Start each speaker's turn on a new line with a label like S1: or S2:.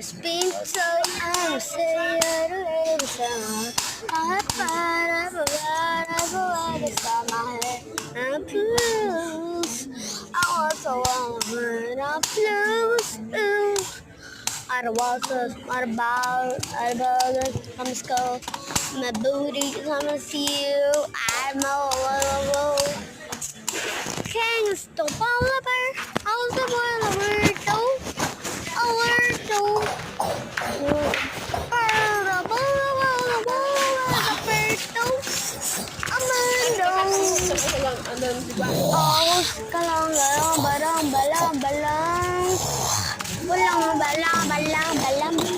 S1: spin so I'm saying I para the summer and blues. I also want a blues. I don't want to, what about it? I'm skull. My booty, I'm see you. I'm all King stop all over. How's the boy a weirdo? A weirdo. Oh, kalang balang balang balang balang balang balang balang